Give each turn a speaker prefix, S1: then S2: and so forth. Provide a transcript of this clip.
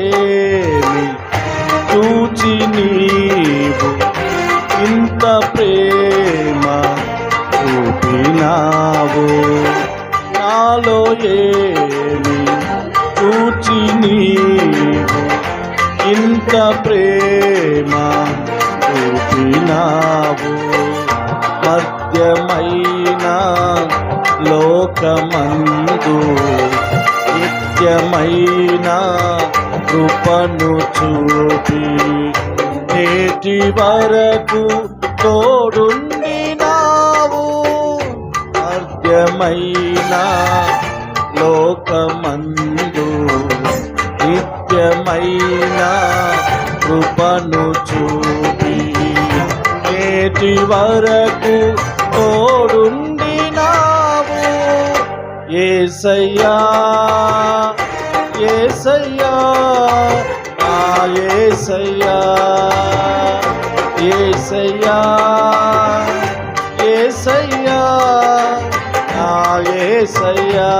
S1: ఏమి చూచి నీవు ఇంత ప్రేమ చూపినావు, నాలో ఏమి చూచి నీవు ఇంత ప్రేమ చూపినావు. మధ్యమైన లోకమందు నిత్యమైన కృపను చూపి నేటి వరకు తోడుండినావు. మధ్యమైన లోకమందు నిత్యమైన కృపను చూపి నేటి వరకు తోడుండినావు. యేసయ్యా యేసయ్యా ఆ యేసయ్యా యేసయ్యా యేసయ్యా ఆ యేసయ్యా